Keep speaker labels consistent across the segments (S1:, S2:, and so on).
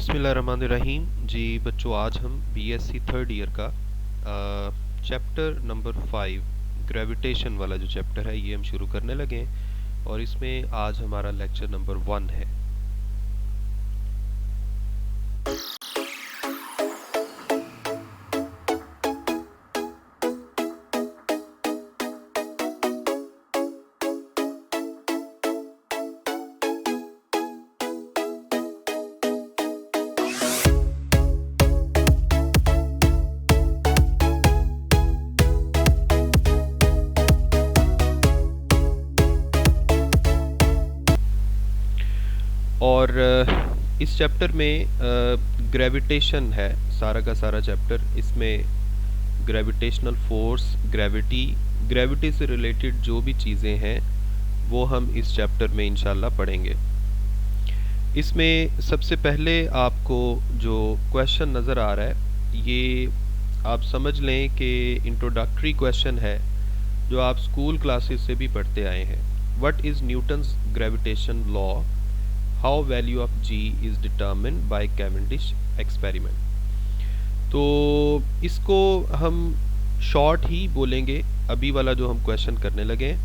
S1: बिस्मिल्लाहिर्रहमानिर्रहीम जी बच्चों, आज हम बीएससी थर्ड ईयर का चैप्टर नंबर 5 ग्रेविटेशन वाला जो चैप्टर है ये हम शुरू करने लगे हैं और इसमें आज हमारा लेक्चर नंबर 1 है। और इस चैप्टर में ग्रेविटेशन है सारा का सारा चैप्टर। इसमें ग्रेविटेशनल फोर्स, ग्रेविटी से रिलेटेड जो भी चीज़ें हैं वो हम इस चैप्टर में इंशाल्लाह पढ़ेंगे। इसमें सबसे पहले आपको जो क्वेश्चन नज़र आ रहा है ये आप समझ लें कि इंट्रोडक्टरी क्वेश्चन है जो आप स्कूल क्लासेस से भी पढ़ते आए हैं। What is Newton's gravitation law, how value of G is determined by Cavendish experiment. तो इसको हम शॉर्ट ही बोलेंगे अभी वाला जो हम क्वेश्चन करने लगे हैं,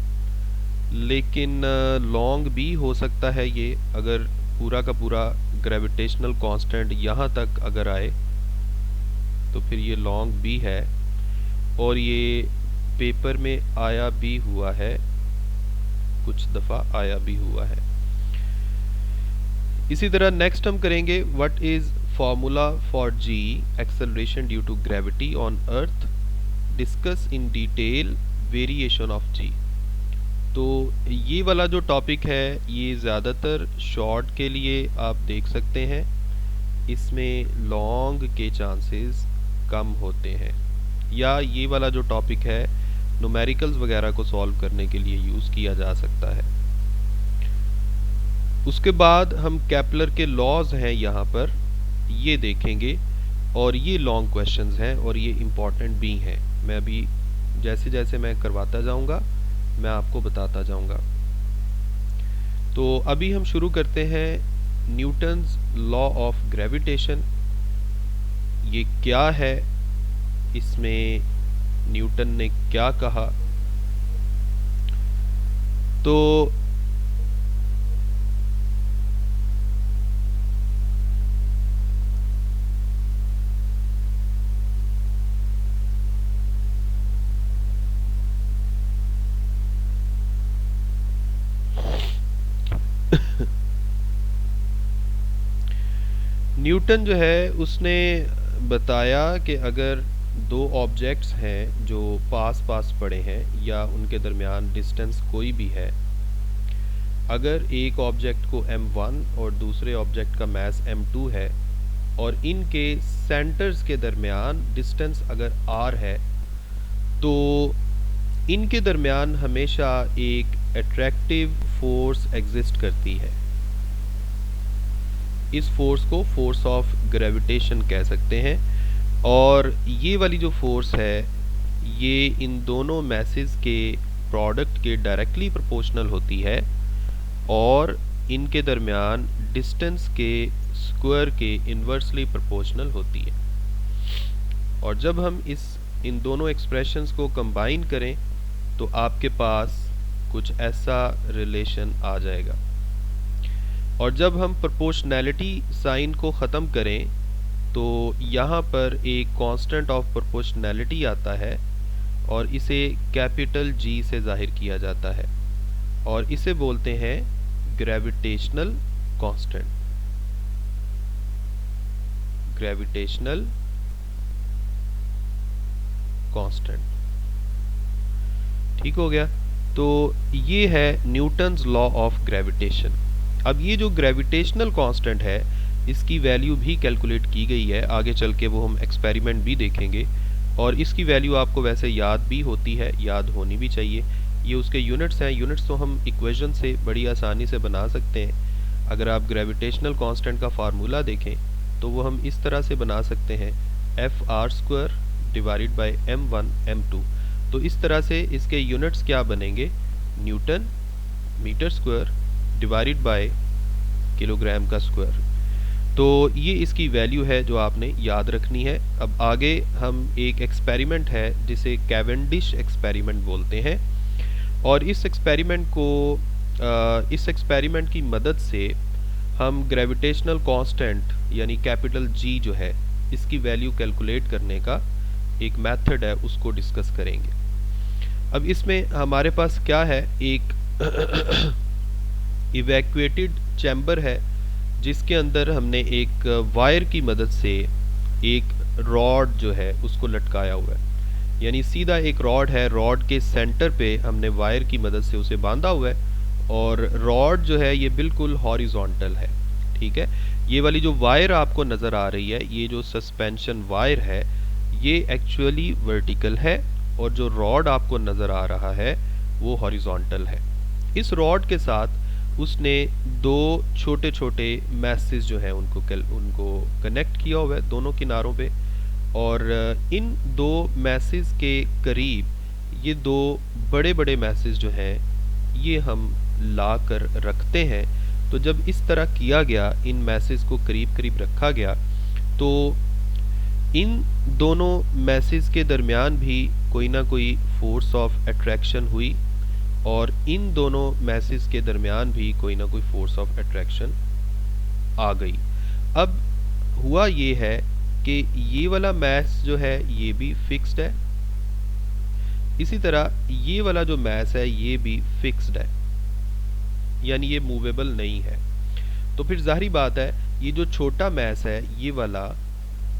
S1: लेकिन लॉन्ग भी हो सकता है ये। अगर पूरा का पूरा ग्रेविटेशनल कांस्टेंट यहाँ तक अगर आए तो फिर ये लॉन्ग भी है और ये पेपर में आया भी हुआ है, कुछ दफ़ा आया भी हुआ है। इसी तरह नेक्स्ट हम करेंगे what is formula for g acceleration due to gravity on earth, discuss in detail variation of g. तो ये वाला जो टॉपिक है ये ज़्यादातर शॉर्ट के लिए आप देख सकते हैं, इसमें लॉन्ग के चांसेस कम होते हैं, या ये वाला जो टॉपिक है न्यूमेरिकल्स वगैरह को सॉल्व करने के लिए यूज़ किया जा सकता है। उसके बाद हम केपलर के लॉज हैं यहाँ पर ये देखेंगे और ये लॉन्ग क्वेश्चंस हैं और ये इम्पॉर्टेंट भी हैं। मैं अभी जैसे जैसे मैं करवाता जाऊँगा मैं आपको बताता जाऊँगा। तो अभी हम शुरू करते हैं न्यूटन्स लॉ ऑफ ग्रेविटेशन। ये क्या है, इसमें न्यूटन ने क्या कहा। तो न्यूटन जो है उसने बताया कि अगर दो ऑब्जेक्ट्स हैं जो पास पास पड़े हैं या उनके दरमियान डिस्टेंस कोई भी है, अगर एक ऑब्जेक्ट को m1 और दूसरे ऑब्जेक्ट का मास m2 है और इनके सेंटर्स के दरमियान डिस्टेंस अगर r है तो इनके दरमियान हमेशा एक अट्रैक्टिव फोर्स एग्जिस्ट करती है। इस फोर्स को फोर्स ऑफ ग्रेविटेशन कह सकते हैं और ये वाली जो फोर्स है ये इन दोनों मैसेज के प्रोडक्ट के डायरेक्टली प्रोपोर्शनल होती है और इनके दरमियान डिस्टेंस के स्क्वायर के इन्वर्सली प्रोपोर्शनल होती है। और जब हम इन दोनों एक्सप्रेशंस को कंबाइन करें तो आपके पास कुछ ऐसा रिलेशन आ जाएगा। और जब हम प्रोपोर्शनैलिटी साइन को ख़त्म करें तो यहाँ पर एक कांस्टेंट ऑफ प्रोपोर्शनैलिटी आता है और इसे कैपिटल जी से जाहिर किया जाता है और इसे बोलते हैं ग्रेविटेशनल कांस्टेंट। ग्रेविटेशनल कांस्टेंट, ठीक हो गया। तो ये है न्यूटन्स लॉ ऑफ ग्रेविटेशन। अब ये जो ग्रेविटेशनल कांस्टेंट है इसकी वैल्यू भी कैलकुलेट की गई है, आगे चल के वो हम एक्सपेरिमेंट भी देखेंगे और इसकी वैल्यू आपको वैसे याद भी होती है, याद होनी भी चाहिए। ये उसके यूनिट्स हैं, यूनिट्स तो हम इक्वेशन से बड़ी आसानी से बना सकते हैं। अगर आप ग्रेविटेशनल कांस्टेंट का फार्मूला देखें तो वो हम इस तरह से बना सकते हैं Fr² divided by m1 m2। तो इस तरह से इसके यूनिट्स क्या बनेंगे, newton metre square divided by kilogram का स्क्वायर। तो ये इसकी वैल्यू है जो आपने याद रखनी है। अब आगे हम एक एक्सपेरिमेंट है जिसे कैवेंडिश एक्सपेरिमेंट बोलते हैं, और इस एक्सपेरिमेंट की मदद से हम ग्रेविटेशनल कांस्टेंट यानी कैपिटल जी जो है इसकी वैल्यू कैलकुलेट करने का एक मेथड है उसको डिस्कस करेंगे। अब इसमें हमारे पास क्या है, एक इवैक्यूएटेड चैम्बर है जिसके अंदर हमने एक वायर की मदद से एक रॉड जो है उसको लटकाया हुआ है, यानी सीधा एक रॉड है, रॉड के सेंटर पे हमने वायर की मदद से उसे बांधा हुआ है, और रॉड जो है ये बिल्कुल हॉरिजॉन्टल है। ठीक है, ये वाली जो वायर आपको नज़र आ रही है, ये जो सस्पेंशन वायर है ये एक्चुअली वर्टिकल है, और जो रॉड आपको नज़र आ रहा है वो हॉरिजॉन्टल है। इस रॉड के साथ उसने दो छोटे छोटे मैसेज जो हैं उनको कनेक्ट किया हुआ है दोनों किनारों पे, और इन दो मैसेज के करीब ये दो बड़े बड़े मैसेज जो हैं ये हम ला कर रखते हैं। तो जब इस तरह किया गया, इन मैसेज को करीब करीब रखा गया, तो इन दोनों मैसेज के दरमियान भी कोई ना कोई फोर्स ऑफ अट्रैक्शन हुई, और इन दोनों मैसेज के दरमियान भी कोई ना कोई फोर्स ऑफ अट्रैक्शन आ गई। अब हुआ ये है कि ये वाला मैस जो है ये भी फिक्स्ड है, इसी तरह ये वाला जो मैस है ये भी फिक्स्ड है, यानी ये मूवेबल नहीं है। तो फिर जाहिर बात है ये जो छोटा मैस है ये वाला,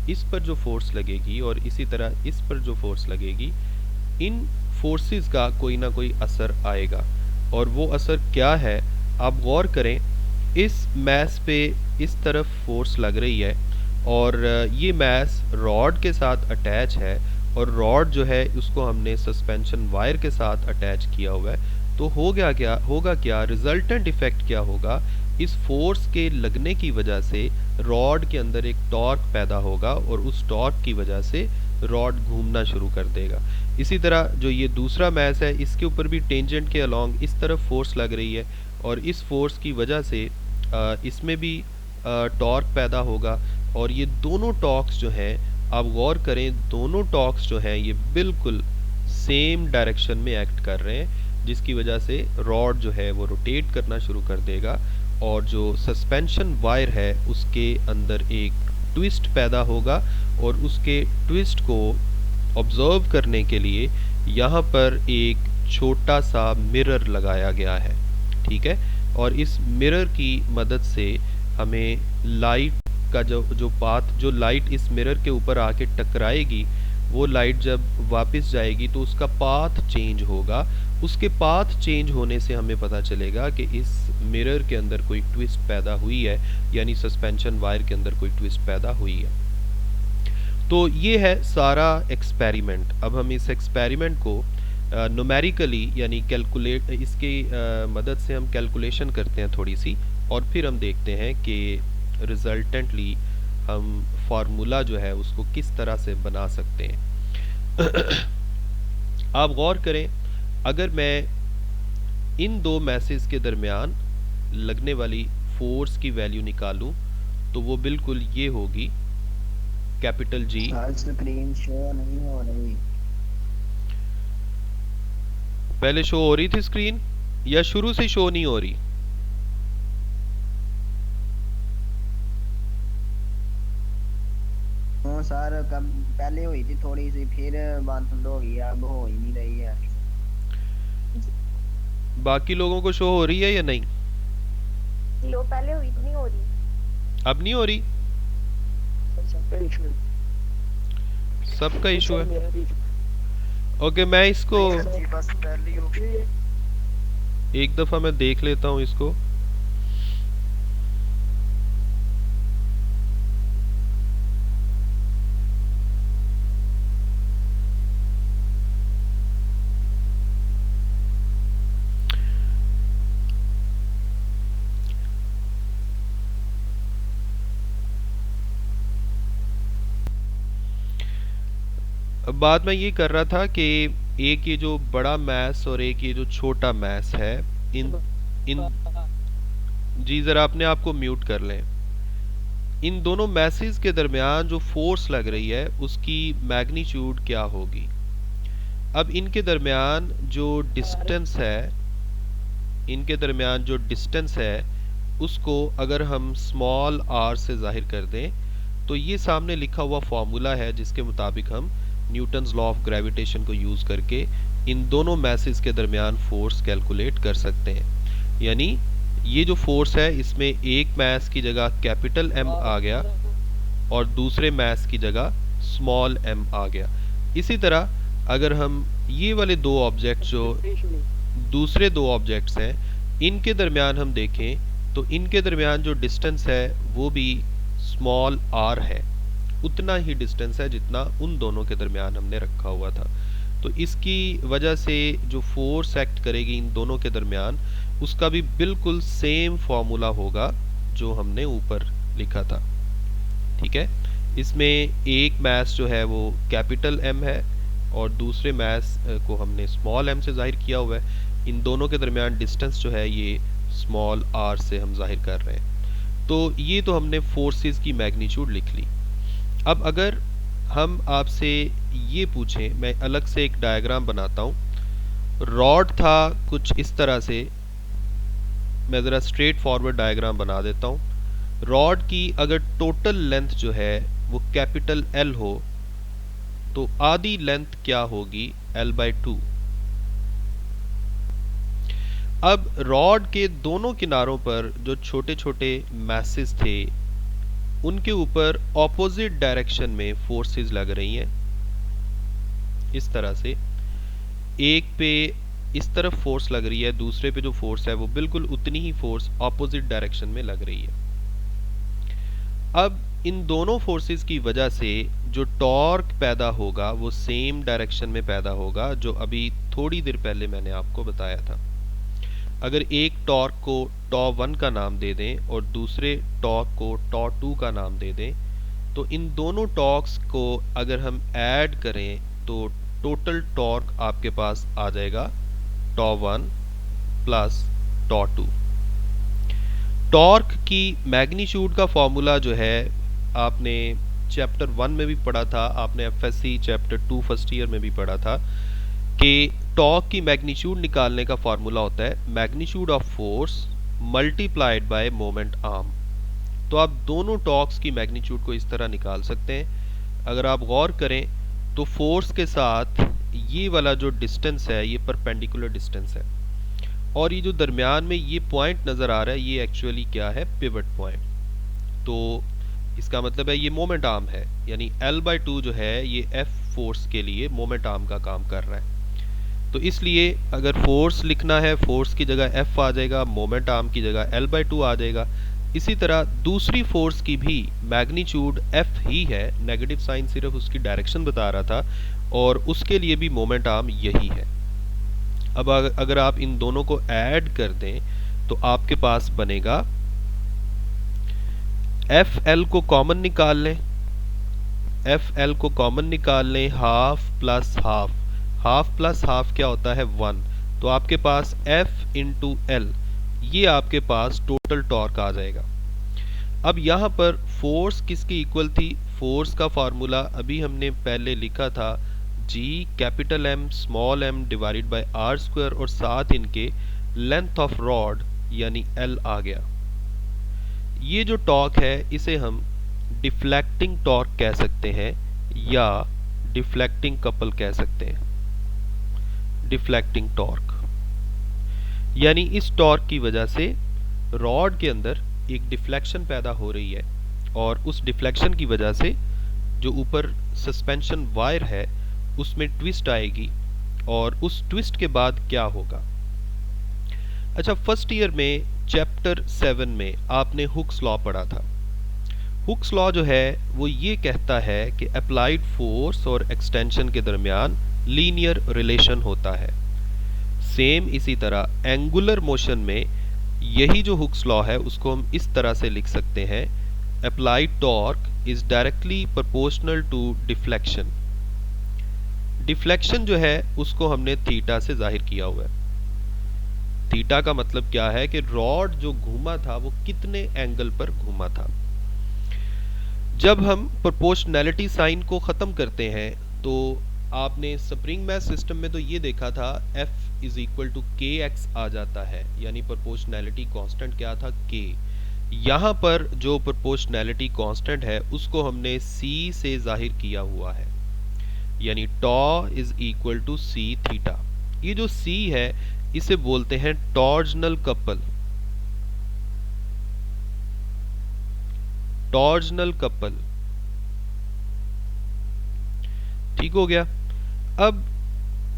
S1: इस पर जो फोर्स लगेगी और इसी तरह इस पर जो फोर्स लगेगी, इन फोर्सेस का कोई ना कोई असर आएगा। और वो असर क्या है, आप गौर करें, इस मैस पे इस तरफ फोर्स लग रही है, और ये मैस रॉड के साथ अटैच है, और रॉड जो है उसको हमने सस्पेंशन वायर के साथ अटैच किया हुआ है। तो होगा क्या रिजल्टेंट इफेक्ट क्या होगा, इस फोर्स के लगने की वजह से रॉड के अंदर एक टॉर्क पैदा होगा, और उस टॉर्क की वजह से रॉड घूमना शुरू कर देगा। इसी तरह जो ये दूसरा मैस है इसके ऊपर भी टेंजेंट के अलोंग इस तरफ फोर्स लग रही है, और इस फोर्स की वजह से इसमें भी टॉर्क पैदा होगा, और ये दोनों टॉर्क्स जो हैं, आप गौर करें, दोनों टॉर्क्स जो हैं ये बिल्कुल सेम डायरेक्शन में एक्ट कर रहे हैं, जिसकी वजह से रॉड जो है वो रोटेट करना शुरू कर देगा, और जो सस्पेंशन वायर है उसके अंदर एक ट्विस्ट पैदा होगा, और उसके ट्विस्ट को ऑब्जर्व करने के लिए यहाँ पर एक छोटा सा मिरर लगाया गया है। ठीक है, और इस मिरर की मदद से हमें लाइट का जो पाथ, जो लाइट इस मिरर के ऊपर आके टकराएगी, वो लाइट जब वापस जाएगी तो उसका पाथ चेंज होगा। उसके पाथ चेंज होने से हमें पता चलेगा कि इस मिरर के अंदर कोई ट्विस्ट पैदा हुई है, यानी सस्पेंशन वायर के अंदर कोई ट्विस्ट पैदा हुई है। तो ये है सारा एक्सपेरिमेंट। अब हम इस एक्सपेरिमेंट को न्यूमेरिकली यानी कैलकुलेट, इसके मदद से हम कैलकुलेशन करते हैं थोड़ी सी, और फिर हम देखते हैं कि रिजल्टेंटली हम फार्मूला जो है उसको किस तरह से बना सकते हैं। आप गौर करें, अगर मैं इन दो मैसेज के दरमियान लगने वाली फोर्स की वैल्यू निकालूं तो वो बिल्कुल ये होगी, कैपिटल जी।
S2: स्क्रीन शो नहीं हो रही।
S1: पहले शो हो रही थी स्क्रीन, या शुरू से शो नहीं हो रही?
S2: सर कब पहले हुई थी थोड़ी सी, फिर बंद हो गई, अब हो ही नहीं रही है।
S1: बाकी लोगों को शो हो रही है या नहीं?
S3: लो पहले हुई थी, नहीं हो रही।
S1: अब नहीं हो रही? सबका इशू है। ओके, मैं इसको एक दफा मैं देख लेता हूँ इसको। अब बात मैं ये कर रहा था कि एक ये जो बड़ा मैस और एक ये जो छोटा मैस है, इन इन जी ज़रा अपने आप को म्यूट कर लें। इन दोनों मैसेज के दरमियान जो फोर्स लग रही है उसकी मैग्नीट्यूड क्या होगी। अब इनके दरमियान जो डिस्टेंस है, इनके दरमियान जो डिस्टेंस है उसको अगर हम स्मॉल आर से जाहिर कर दें तो ये सामने लिखा हुआ फॉर्मूला है जिसके मुताबिक हम न्यूटन्स लॉ ऑफ ग्रेविटेशन को यूज़ करके इन दोनों मैसेज के दरमियान फोर्स कैलकुलेट कर सकते हैं। यानी ये जो फोर्स है इसमें एक मैस की जगह कैपिटल एम आ गया और दूसरे मैस की जगह स्मॉल एम आ गया। इसी तरह अगर हम ये वाले दो ऑब्जेक्ट जो दूसरे दो ऑब्जेक्ट्स हैं इनके दरमियान हम देखें तो इनके दरमियान जो डिस्टेंस है वो भी स्मॉल आर है, उतना ही डिस्टेंस है जितना उन दोनों के दरमियान हमने रखा हुआ था। तो इसकी वजह से जो फोर्स एक्ट करेगी इन दोनों के दरमियान उसका भी बिल्कुल सेम फॉर्मूला होगा जो हमने ऊपर लिखा था। ठीक है, इसमें एक मैस जो है वो कैपिटल एम है और दूसरे मैस को हमने स्मॉल एम से जाहिर किया हुआ है। इन दोनों के दरमियान डिस्टेंस जो है ये स्मॉल आर से हम जाहिर कर रहे हैं। तो ये तो हमने फोर्सेस की मैग्नीट्यूड लिख ली। अब अगर हम आपसे ये पूछें, मैं अलग से एक डायग्राम बनाता हूँ। रॉड था कुछ इस तरह से, मैं ज़रा स्ट्रेट फॉरवर्ड डायग्राम बना देता हूँ। रॉड की अगर टोटल लेंथ जो है वो कैपिटल एल हो तो आधी लेंथ क्या होगी, L/2। अब रॉड के दोनों किनारों पर जो छोटे छोटे मैसेज थे उनके ऊपर ऑपोजिट डायरेक्शन में फोर्सेस लग रही हैं। इस तरह से एक पे इस तरफ फोर्स लग रही है, दूसरे पे जो फोर्स है वो बिल्कुल उतनी ही फोर्स ऑपोजिट डायरेक्शन में लग रही है। अब इन दोनों फोर्सेस की वजह से जो टॉर्क पैदा होगा वो सेम डायरेक्शन में पैदा होगा जो अभी थोड़ी देर पहले मैंने आपको बताया था। अगर एक टॉर्क को टॉ1 का नाम दे दें और दूसरे टॉर्क को टॉ2 का नाम दे दें तो इन दोनों टॉर्क्स को अगर हम ऐड करें तो टोटल टॉर्क आपके पास आ जाएगा टॉ1 प्लस टॉ2। टॉर्क की मैग्नीट्यूड का फॉर्मूला जो है आपने चैप्टर 1 में भी पढ़ा था, आपने एफएससी चैप्टर 2 फर्स्ट ईयर में भी पढ़ा था कि टॉर्क की मैग्नीट्यूड निकालने का फॉर्मूला होता है magnitude of force multiplied by moment arm. तो आप दोनों टॉर्क्स की मैग्नीट्यूड को इस तरह निकाल सकते हैं। अगर आप गौर करें तो फोर्स के साथ ये वाला जो डिस्टेंस है ये परपेंडिकुलर डिस्टेंस है और ये जो दरमियान में ये पॉइंट नज़र आ रहा है ये एक्चुअली क्या है, पिवट पॉइंट। तो इसका मतलब है ये मोमेंट आर्म है, यानी L/2 जो है ये F फोर्स के लिए मोमेंट आर्म का काम कर रहा है। तो इसलिए अगर फोर्स लिखना है फोर्स की जगह F आ जाएगा, मोमेंट आर्म की जगह L/2 आ जाएगा। इसी तरह दूसरी फोर्स की भी मैग्नीट्यूड F ही है, नेगेटिव साइन सिर्फ उसकी डायरेक्शन बता रहा था और उसके लिए भी मोमेंट आर्म यही है। अब अगर आप इन दोनों को ऐड कर दें तो आपके पास बनेगा FL को कॉमन निकाल लें, FL को कॉमन निकाल लें, half plus half, half plus half क्या होता है 1। तो आपके पास F इंटू L ये आपके पास टोटल टॉर्क आ जाएगा। अब यहाँ पर फोर्स किसकी इक्वल थी, फोर्स का फार्मूला अभी हमने पहले लिखा था G capital M small m divided by R square और साथ इनके लेंथ ऑफ रॉड यानी L आ गया। ये जो टॉर्क है इसे हम डिफ्लेक्टिंग टॉर्क कह सकते हैं या डिफ्लेक्टिंग कपल कह सकते हैं। डिफ्लेक्टिंग टॉर्क यानी इस टॉर्क की वजह से रॉड के अंदर एक डिफ्लेक्शन पैदा हो रही है और उस डिफ्लेक्शन की वजह से जो ऊपर सस्पेंशन वायर है उसमें ट्विस्ट आएगी और उस ट्विस्ट के बाद क्या होगा। अच्छा, फर्स्ट ईयर में चैप्टर 7 में आपने हुक्स लॉ पढ़ा था। हुक्स लॉ जो है वो ये कहता है कि अप्लाइड फोर्स और एक्सटेंशन के दरमियान लीनियर रिलेशन होता है। सेम इसी तरह एंगुलर मोशन में यही जो हुक्स लॉ है उसको हम इस तरह से लिख सकते हैं, applied torque is directly proportional to deflection. Deflection जो है उसको हमने थीटा से जाहिर किया हुआ है। थीटा का मतलब क्या है कि रॉड जो घूमा था वो कितने एंगल पर घूमा था। जब हम प्रोपोर्शनैलिटी साइन को ख़त्म करते हैं तो आपने स्प्रिंग मैथ सिस्टम में तो ये देखा था F इज़ इक्वल टू के एक्स आ जाता है, यानी प्रोपोर्शनैलिटी कांस्टेंट क्या था, K। यहाँ पर जो प्रोपोर्शनैलिटी कांस्टेंट है उसको हमने C से जाहिर किया हुआ है, यानी tau is equal to C theta. ये जो C है इसे बोलते हैं टॉर्जनल कपल। टॉर्जनल कपल, ठीक हो गया। अब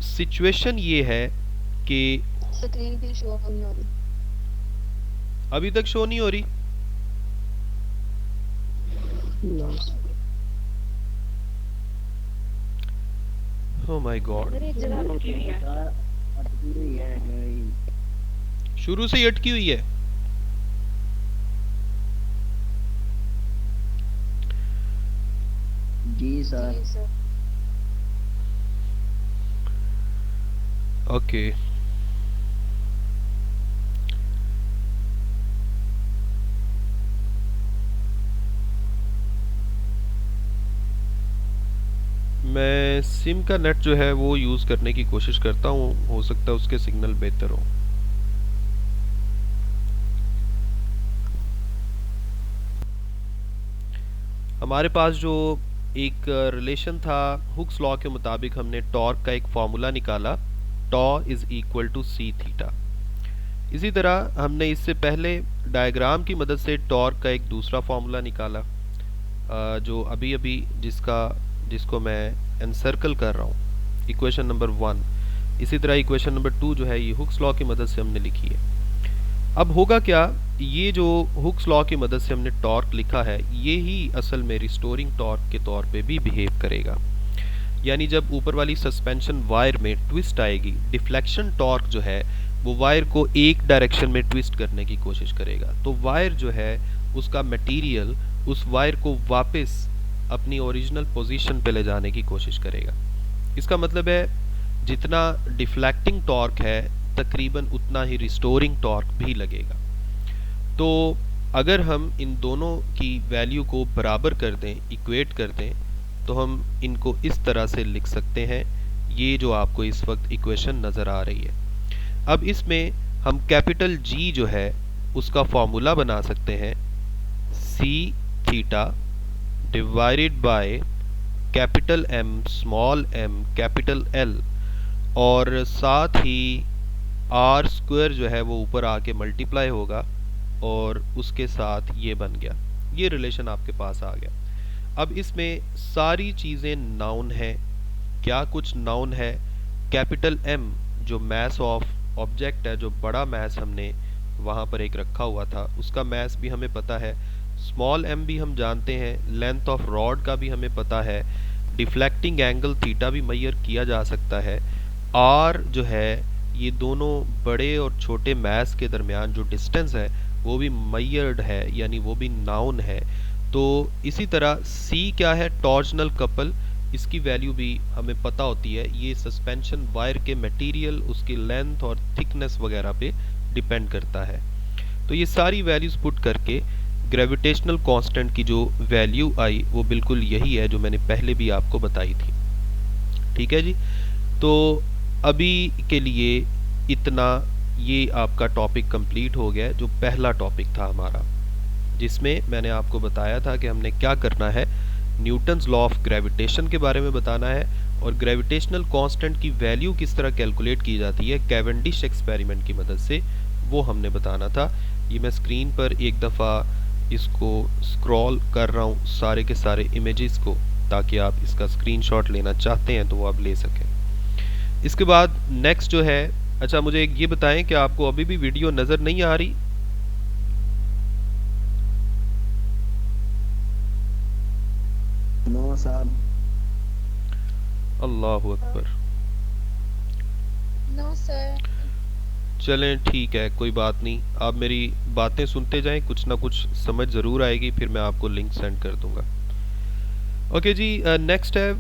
S1: सिचुएशन ये है कि
S3: स्क्रीन पे शो नहीं हो रही।
S1: अभी तक शो नहीं हो रही। ओह माय गॉड,
S3: अरे एक जगह रुकी हुई है।
S2: अटकी हुई है।
S1: शुरू से ही अटकी हुई है।
S2: जी सर।
S3: जी सर।
S1: ओके, मैं सिम का नेट जो है वो यूज़ करने की कोशिश करता हूँ, हो सकता है उसके सिग्नल बेहतर हो। हमारे पास जो एक रिलेशन था हुक्स लॉ के मुताबिक, हमने टॉर्क का एक फॉर्मूला निकाला, tau is equal to C theta. इसी तरह हमने इससे पहले डायग्राम की मदद से टॉर्क का एक दूसरा फॉर्मूला निकाला, जो अभी अभी जिसको मैं एनसर्कल कर रहा हूँ, इक्वेशन नंबर 1। इसी तरह इक्वेशन नंबर 2 जो है ये हुक्स लॉ की मदद से हमने लिखी है। अब होगा क्या, ये जो हुक्स लॉ की मदद से हमने टॉर्क लिखा है ये ही असल में रिस्टोरिंग टॉर्क के तौर पे भी बिहेव करेगा। यानी जब ऊपर वाली सस्पेंशन वायर में ट्विस्ट आएगी, डिफ्लेक्शन टॉर्क जो है वो वायर को एक डायरेक्शन में ट्विस्ट करने की कोशिश करेगा, तो वायर जो है उसका मटेरियल उस वायर को वापस अपनी ओरिजिनल पोजीशन पे ले जाने की कोशिश करेगा। इसका मतलब है जितना डिफ्लेक्टिंग टॉर्क है तकरीबन उतना ही रिस्टोरिंग टॉर्क भी लगेगा। तो अगर हम इन दोनों की वैल्यू को बराबर कर दें, इक्वेट कर दें, तो हम इनको इस तरह से लिख सकते हैं, ये जो आपको इस वक्त इक्वेशन नज़र आ रही है। अब इसमें हम कैपिटल G जो है उसका फॉर्मूला बना सकते हैं, c theta divided by capital M small m capital L, और साथ ही आर स्क्वायर जो है वो ऊपर आके मल्टीप्लाई होगा और उसके साथ ये बन गया, ये रिलेशन आपके पास आ गया। अब इसमें सारी चीज़ें नाउन हैं। क्या कुछ नाउन है, कैपिटल M जो मैस ऑफ ऑब्जेक्ट है, जो बड़ा मैस हमने वहाँ पर एक रखा हुआ था उसका मैस भी हमें पता है, स्मॉल m भी हम जानते हैं, लेंथ ऑफ रॉड का भी हमें पता है, डिफ्लेक्टिंग एंगल थीटा भी मेजर किया जा सकता है, r जो है ये दोनों बड़े और छोटे मैस के दरमियान जो डिस्टेंस है वो भी मेजर्ड है, यानी वो भी नाउन है। तो इसी तरह C क्या है, टॉर्जनल कपल, इसकी वैल्यू भी हमें पता होती है, ये सस्पेंशन वायर के मटेरियल, उसकी लेंथ और थिकनेस वगैरह पे डिपेंड करता है। तो ये सारी वैल्यूज़ पुट करके ग्रेविटेशनल कांस्टेंट की जो वैल्यू आई वो बिल्कुल यही है जो मैंने पहले भी आपको बताई थी। ठीक है जी, तो अभी के लिए इतना, ये आपका टॉपिक कंप्लीट हो गया, जो पहला टॉपिक था हमारा, जिसमें मैंने आपको बताया था कि हमने क्या करना है, न्यूटन्स लॉ ऑफ ग्रेविटेशन के बारे में बताना है और ग्रेविटेशनल कांस्टेंट की वैल्यू किस तरह कैलकुलेट की जाती है कैवेंडिश एक्सपेरिमेंट की मदद से, वो हमने बताना था। ये मैं स्क्रीन पर एक दफ़ा इसको स्क्रॉल कर रहा हूँ सारे के सारे इमेजेस को, ताकि आप इसका स्क्रीनशॉट लेना चाहते हैं तो वो आप ले सकें। इसके बाद नेक्स्ट जो है, अच्छा मुझे ये बताएं कि आपको अभी भी वीडियो नज़र नहीं आ रही?
S2: नो साहब।
S1: अल्लाहु अकबर।
S3: No sir.
S1: चलें ठीक है, कोई बात नहीं, आप मेरी बातें सुनते जाएं, कुछ ना कुछ समझ ज़रूर आएगी, फिर मैं आपको लिंक सेंड कर दूंगा। ओके जी, नेक्स्ट है,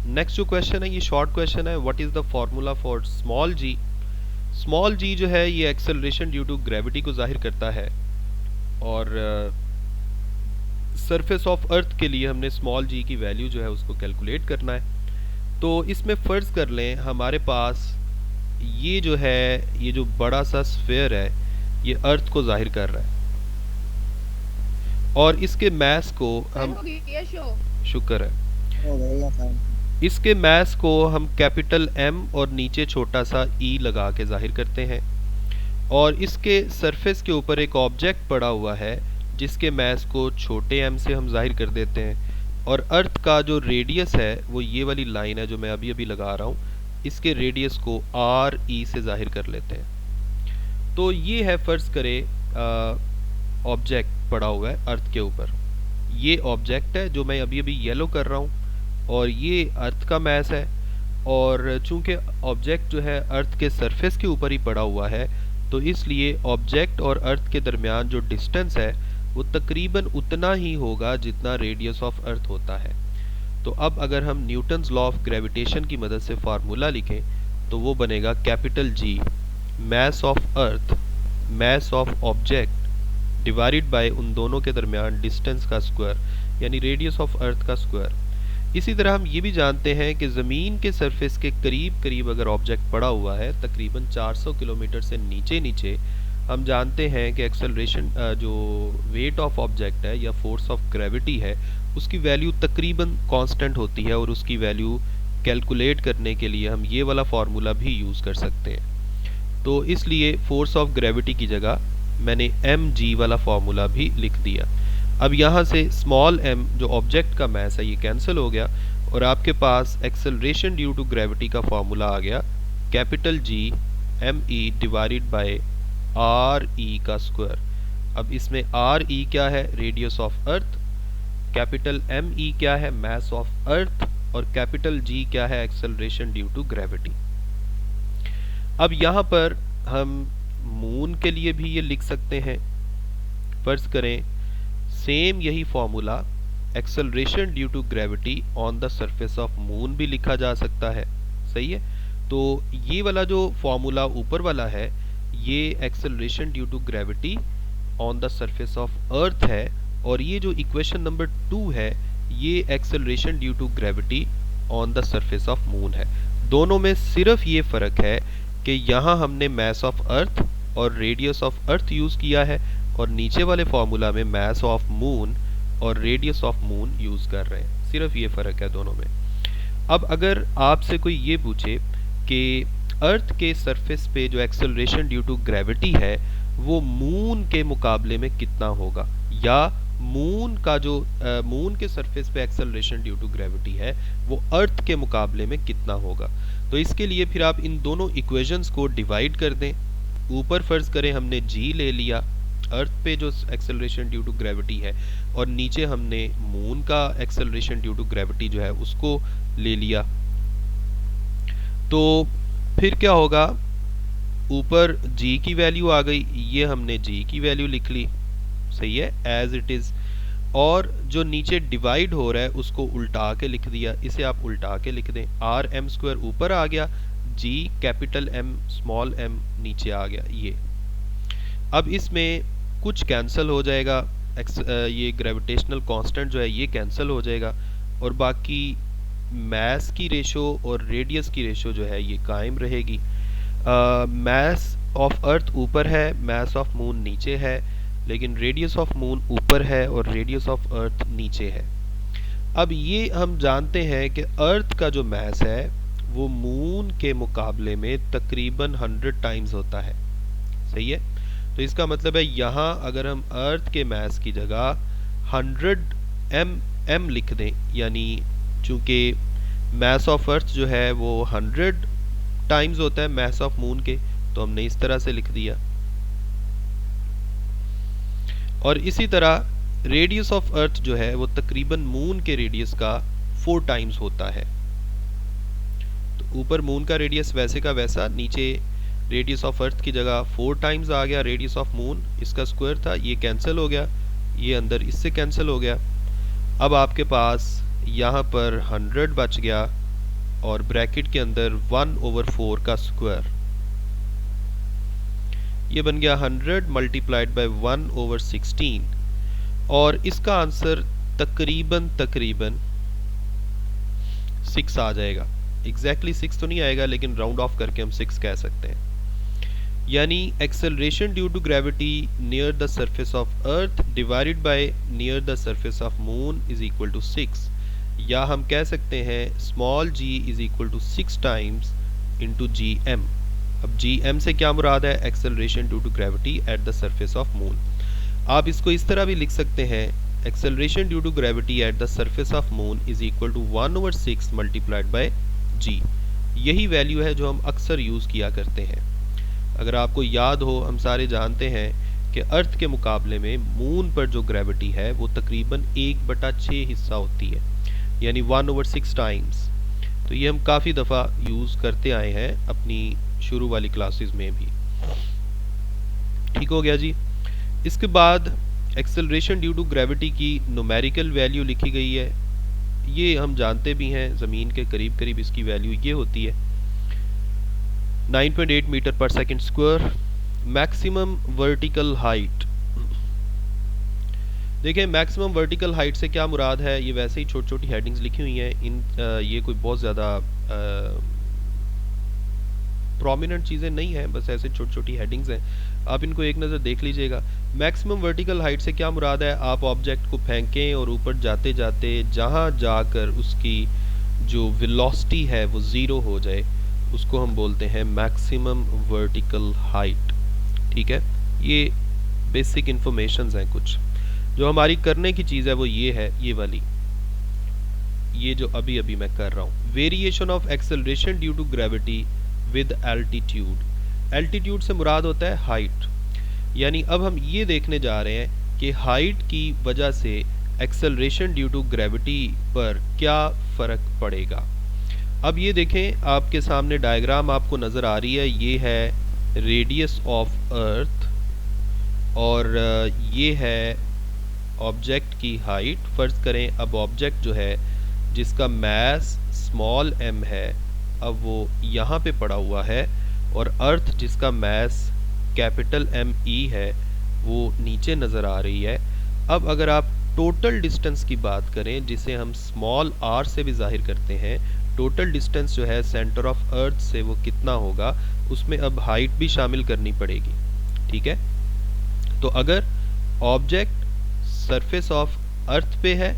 S1: नेक्स्ट जो क्वेश्चन है ये शॉर्ट क्वेश्चन है, what is the formula for small g. Small g जो है ये एक्सेलरेशन ड्यू टू ग्रेविटी को जाहिर करता है, और सरफेस ऑफ अर्थ के लिए हमने स्मॉल जी की वैल्यू जो है उसको कैलकुलेट करना है। तो इसमें फ़र्ज़ कर लें हमारे पास ये जो है, ये जो बड़ा सा स्फीयर है, ये अर्थ को जाहिर कर रहा है और इसके मैस को हम, शुक्र है,
S2: हो गया सर।
S1: इसके मैस को हम कैपिटल M और नीचे छोटा सा E लगा के जाहिर करते हैं और इसके सरफेस के ऊपर एक ऑब्जेक्ट पड़ा हुआ है जिसके मैस को छोटे m से हम जाहिर कर देते हैं और अर्थ का जो रेडियस है वो ये वाली लाइन है जो मैं अभी अभी लगा रहा हूँ, इसके रेडियस को RE से जाहिर कर लेते हैं। तो ये है, फ़र्ज़ करें ऑब्जेक्ट पड़ा हुआ है अर्थ के ऊपर, ये ऑब्जेक्ट है जो मैं अभी अभी येलो कर रहा हूँ और ये अर्थ का मैस है और चूंकि ऑब्जेक्ट जो है अर्थ के सरफेस के ऊपर ही पड़ा हुआ है तो इसलिए ऑब्जेक्ट और अर्थ के दरमियान जो डिस्टेंस है वो तकरीबन उतना ही होगा जितना रेडियस ऑफ अर्थ होता है। तो अब अगर हम न्यूटन्स लॉ ऑफ ग्रेविटेशन की मदद से फार्मूला लिखें तो वो बनेगा capital G mess of earth mass of object divided by उन दोनों के दरमियान डिस्टेंस का स्क्वायर यानी रेडियस ऑफ अर्थ का स्क्वायर। इसी तरह हम ये भी जानते हैं कि ज़मीन के सरफेस के करीब करीब अगर ऑब्जेक्ट पड़ा हुआ है तकरीबन 400 किलोमीटर से नीचे नीचे, हम जानते हैं कि एक्सेलरेशन जो वेट ऑफ ऑब्जेक्ट है या फोर्स ऑफ ग्रेविटी है उसकी वैल्यू तकरीबन कांस्टेंट होती है और उसकी वैल्यू कैलकुलेट करने के लिए हम ये वाला फार्मूला भी यूज़ कर सकते हैं। तो इसलिए फोर्स ऑफ ग्रेविटी की जगह मैंने mg वाला फार्मूला भी लिख दिया। अब यहाँ से स्मॉल m जो ऑब्जेक्ट का मैस है ये कैंसिल हो गया और आपके पास एक्सेलरेशन ड्यू टू ग्रेविटी का फार्मूला आ गया capital G me divided by RE का स्क्वायर। अब इसमें RE क्या है, radius of earth, capital ME क्या है, मैस ऑफ अर्थ और कैपिटल G क्या है, एक्सेलरेशन ड्यू टू ग्रेविटी। अब यहाँ पर हम मून के लिए भी ये लिख सकते हैं। फर्ज करें सेम यही formula acceleration due to gravity on the surface of moon भी लिखा जा सकता है, सही है। तो ये वाला जो फॉर्मूला ऊपर वाला है ये acceleration due to gravity on the surface of earth है और ये जो इक्वेशन नंबर 2 है ये acceleration due to gravity on the surface of moon है। दोनों में सिर्फ ये फ़र्क है कि यहाँ हमने मैस ऑफ अर्थ और रेडियस ऑफ अर्थ यूज़ किया है और नीचे वाले फार्मूला में मैस ऑफ मून और रेडियस ऑफ मून यूज़ कर रहे हैं, सिर्फ ये फ़र्क है दोनों में। अब अगर आपसे कोई ये पूछे कि अर्थ के सरफेस पे जो एक्सेलरेशन ड्यू टू ग्रेविटी है वो मून के मुकाबले में कितना होगा या मून का जो मून के सरफेस पे एक्सेलरेशन ड्यू टू ग्रेविटी है वो अर्थ के मुकाबले में कितना होगा, तो इसके लिए फिर आप इन दोनों इक्वेशंस को डिवाइड कर दें। ऊपर फ़र्ज़ करें हमने g ले लिया अर्थ पे जो एक्सेलरेशन ड्यू टू ग्रेविटी है और नीचे हमने मून का एक्सेलरेशन ड्यू टू ग्रेविटी जो है उसको ले लिया, तो फिर क्या होगा, ऊपर g की वैल्यू आ गई, ये हमने g की वैल्यू लिख ली, सही है, एज इट इज़। और जो नीचे डिवाइड हो रहा है उसको उल्टा के लिख दिया, इसे आप उल्टा के लिख दें, RM² ऊपर आ गया, g capital M small m नीचे आ गया ये। अब इसमें कुछ कैंसिल हो जाएगा, ये ग्रेविटेशनल कांस्टेंट जो है ये कैंसिल हो जाएगा और बाकी मैस की रेशो और रेडियस की रेशो जो है ये कायम रहेगी। मैस ऑफ अर्थ ऊपर है, मैस ऑफ मून नीचे है, लेकिन रेडियस ऑफ मून ऊपर है और रेडियस ऑफ अर्थ नीचे है। अब ये हम जानते हैं कि अर्थ का जो मैस है वो मून के मुकाबले में तकरीबन 100 टाइम्स होता है, सही है। तो इसका मतलब है यहाँ अगर हम अर्थ के मैस की जगह 100 m लिख दें, यानी चूंकि मैस ऑफ अर्थ जो है वो 100 टाइम्स होता है मैस ऑफ मून के, तो हमने इस तरह से लिख दिया। और इसी तरह रेडियस ऑफ अर्थ जो है वो तकरीबन मून के रेडियस का 4 टाइम्स होता है। तो ऊपर मून का रेडियस वैसे का वैसा, नीचे रेडियस ऑफ अर्थ की जगह 4 टाइम्स आ गया रेडियस ऑफ मून, इसका स्क्वायर था, ये कैंसिल हो गया, ये अंदर इससे कैंसिल हो गया। अब आपके पास यहाँ पर 100 बच गया और ब्रैकेट के अंदर 1/4 का स्क्वायर, ये बन गया 100 मल्टीप्लाइड बाय 1/16 और इसका आंसर तकरीबन 6 आ जाएगा। एग्जैक्टली 6 तो नहीं आएगा, लेकिन राउंड ऑफ करके हम 6 कह सकते हैं। यानी acceleration due to gravity near the surface of earth divided by near the surface of moon is equal to 6, या हम कह सकते हैं small g is equal to 6 times into G M. अब जी एम से क्या मुराद है? Acceleration due to gravity at the surface of moon. आप इसको इस तरह भी लिख सकते हैं, acceleration due to gravity at the surface of moon is equal to 1/6 multiplied by g. यही वैल्यू है जो हम अक्सर यूज़ किया करते हैं। अगर आपको याद हो, हम सारे जानते हैं कि अर्थ के मुकाबले में मून पर जो ग्रेविटी है वो तकरीबन 1/6 हिस्सा होती है, यानी 1/6 टाइम्स। तो ये हम काफ़ी दफ़ा यूज़ करते आए हैं अपनी शुरू वाली क्लासेस में भी। ठीक हो गया जी। इसके बाद एक्सेलरेशन ड्यू टू ग्रेविटी की न्यूमेरिकल वैल्यू लिखी गई है। ये हम जानते भी हैं, ज़मीन के करीब करीब इसकी वैल्यू ये होती है 9.8 मीटर पर second square. Maximum vertical height, देखें मैक्सिमम वर्टिकल हाइट से क्या मुराद है? ये वैसे ही छोटी छोटी हेडिंग्स लिखी हुई हैं, ये कोई बहुत ज़्यादा प्रोमिनेंट चीज़ें नहीं हैं, बस ऐसे छोटी छोटी हेडिंग्स हैं, आप इनको एक नज़र देख लीजिएगा। मैक्सिमम वर्टिकल हाइट से क्या मुराद है? आप ऑब्जेक्ट को फेंकें और ऊपर जाते जाते जहाँ जाकर उसकी जो वेलोसिटी है वो ज़ीरो हो जाए, उसको हम बोलते हैं मैक्सिमम वर्टिकल हाइट। ठीक है, ये बेसिक इंफॉर्मेशंस हैं कुछ। जो हमारी करने की चीज़ है वो ये है, ये वाली, ये जो अभी अभी मैं कर रहा हूँ, variation of acceleration due to gravity with altitude. Altitude से मुराद होता है हाइट, यानी अब हम ये देखने जा रहे हैं कि हाइट की वजह से एक्सेलरेशन ड्यू टू ग्रेविटी पर क्या फ़र्क पड़ेगा। अब ये देखें, आपके सामने डायग्राम आपको नज़र आ रही है, ये है रेडियस ऑफ अर्थ और ये है ऑब्जेक्ट की हाइट। फ़र्ज़ करें अब ऑब्जेक्ट जो है जिसका मास स्मॉल m है, अब वो यहाँ पे पड़ा हुआ है, और अर्थ जिसका मास कैपिटल ME है वो नीचे नज़र आ रही है। अब अगर आप टोटल डिस्टेंस की बात करें, जिसे हम स्मॉल r से भी जाहिर करते हैं, टोटल डिस्टेंस जो है सेंटर ऑफ अर्थ से वो कितना होगा, उसमें अब हाइट भी शामिल करनी पड़ेगी। ठीक है, तो अगर ऑब्जेक्ट सरफेस ऑफ अर्थ पे है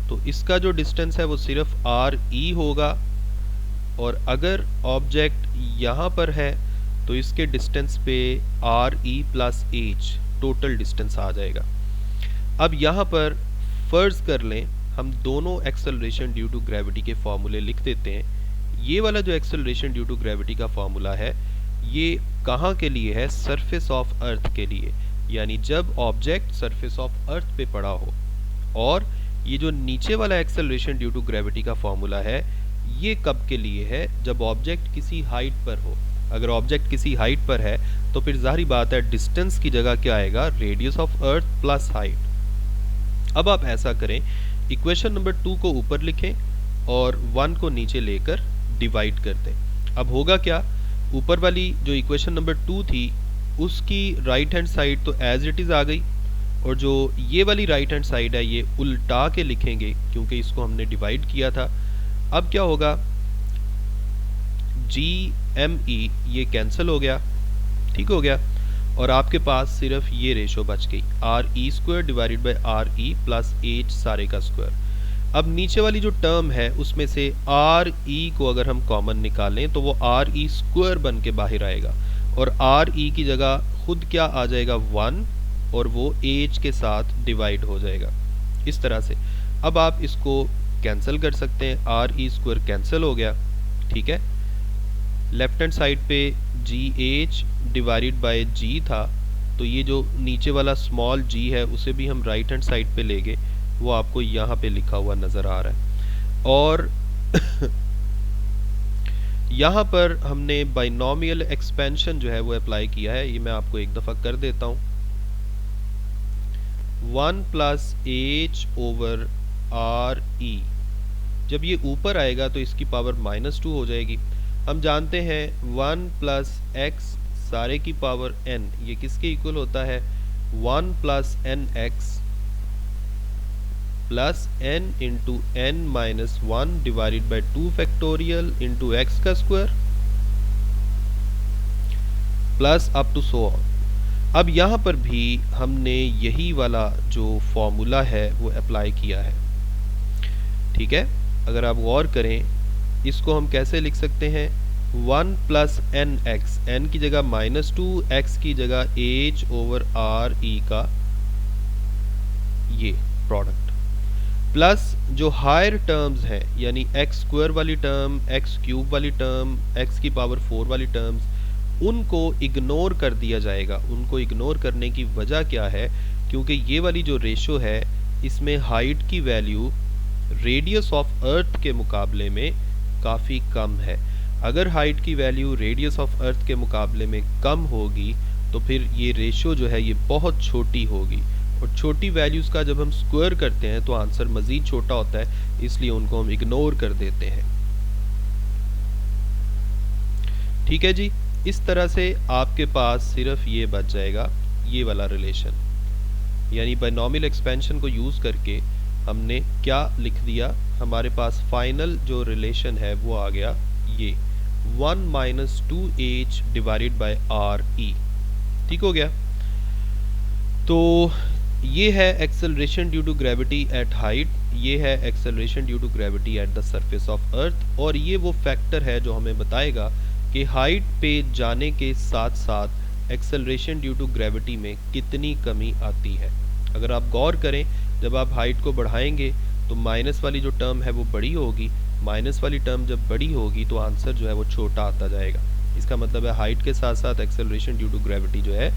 S1: तो इसका जो डिस्टेंस है वो सिर्फ RE होगा, और अगर ऑब्जेक्ट यहाँ पर है तो इसके डिस्टेंस पे RE plus H total distance आ जाएगा। अब यहाँ पर फ़र्ज़ कर लें हम दोनों एक्सेलरेशन ड्यू टू ग्रेविटी के फॉर्मूले लिख देते हैं। ये वाला जो एक्सेलरेशन ड्यू टू ग्रेविटी का फॉर्मूला है ये कहाँ के लिए है? सरफेस ऑफ अर्थ के लिए, यानी जब ऑब्जेक्ट सरफेस ऑफ अर्थ पे पड़ा हो। और ये जो नीचे वाला एक्सेलरेशन ड्यू टू ग्रेविटी का फॉर्मूला है ये कब के लिए है? जब ऑब्जेक्ट किसी हाइट पर हो। अगर ऑब्जेक्ट किसी हाइट पर है तो फिर जाहिर बात है डिस्टेंस की जगह क्या आएगा? Radius of earth plus height. अब आप ऐसा करें, इक्वेशन नंबर 2 को ऊपर लिखें और 1 को नीचे लेकर डिवाइड कर दें। अब होगा क्या? ऊपर वाली जो इक्वेशन नंबर 2 थी उसकी राइट हैंड साइड तो एज इट इज़ आ गई, और जो ये वाली राइट हैंड साइड है ये उल्टा के लिखेंगे क्योंकि इसको हमने डिवाइड किया था। अब क्या होगा? GME ये कैंसिल हो गया, ठीक हो गया, और आपके पास सिर्फ ये रेशो बच गई, RE square divided bye RE plus H सारे का स्क्वायर। अब नीचे वाली जो टर्म है उसमें से RE को अगर हम कॉमन निकालें तो वो RE स्क्वायर बन के बाहर आएगा, और RE की जगह खुद क्या आ जाएगा? 1, और वो H के साथ डिवाइड हो जाएगा इस तरह से। अब आप इसको कैंसिल कर सकते हैं, RE स्क्वायर कैंसिल हो गया। ठीक है, लेफ्ट हैंड साइड पे GH डिवाइडेड बाय G था, तो ये जो नीचे वाला स्मॉल g है उसे भी हम राइट हैंड साइड पे लेंगे, वो आपको यहाँ पे लिखा हुआ नज़र आ रहा है। और यहाँ पर हमने बाइनोमियल एक्सपेंशन जो है वो अप्लाई किया है, ये मैं आपको एक दफ़ा कर देता हूँ। 1 प्लस H ओवर RE, जब ये ऊपर आएगा तो इसकी पावर -2 हो जाएगी। हम जानते हैं 1 प्लस x सारे की पावर n, ये किसके इक्वल होता है? 1 plus nx plus n into n minus 1 divided by 2 factorial into x का square plus up to so on. अब यहाँ पर भी हमने यही वाला जो फॉर्मूला है वो अप्लाई किया है, ठीक है। अगर आप गौर करें इसको हम कैसे लिख सकते हैं, 1 प्लस एन एक्स, एन की जगह -2, एक्स की जगह h ओवर आर ई का ये प्रोडक्ट, प्लस जो हायर टर्म्स हैं यानी एक्स स्क्वायर वाली टर्म, एक्स क्यूब वाली टर्म, एक्स की पावर 4 वाली टर्म्स, उनको इग्नोर कर दिया जाएगा। उनको इग्नोर करने की वजह क्या है, क्योंकि ये वाली जो रेशो है इसमें हाइट की वैल्यू रेडियस ऑफ अर्थ के मुकाबले में काफ़ी कम है। अगर हाइट की वैल्यू रेडियस ऑफ अर्थ के मुकाबले में कम होगी तो फिर ये रेशो जो है ये बहुत छोटी होगी, और छोटी वैल्यूज़ का जब हम स्क्वायर करते हैं तो आंसर मज़ीद छोटा होता है, इसलिए उनको हम इग्नोर कर देते हैं। ठीक है जी, इस तरह से आपके पास सिर्फ ये बच जाएगा, ये वाला रिलेशन, यानी बाइनोमियल एक्सपेंशन को यूज़ करके हमने क्या लिख दिया, हमारे पास फाइनल जो रिलेशन है वो आ गया ये 1 minus 2h divided by R E. ठीक हो गया। तो ये है acceleration due to gravity at height, ये है acceleration due to gravity at the surface of earth, और ये वो फैक्टर है जो हमें बताएगा कि हाइट पे जाने के साथ साथ एक्सेलरेशन ड्यू टू ग्रेविटी में कितनी कमी आती है। अगर आप गौर करें, जब आप हाइट को बढ़ाएंगे तो माइनस वाली जो टर्म है वो बड़ी होगी, माइनस वाली टर्म जब बड़ी होगी तो आंसर जो है वो छोटा आता जाएगा। इसका मतलब है हाइट के साथ साथ एक्सेलरेशन ड्यू टू ग्रेविटी जो है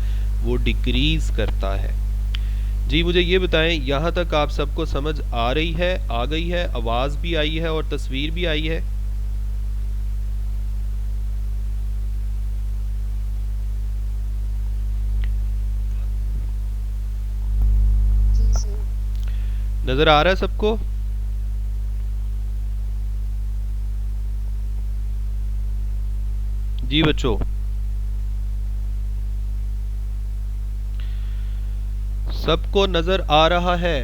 S1: वो डिक्रीज करता है। जी मुझे ये बताएं, यहाँ तक आप सबको समझ आ रही है, आ गई है, आवाज़ भी आई है और तस्वीर भी आई है? नजर आ रहा है सबको? जी बच्चों, सबको नजर आ रहा है?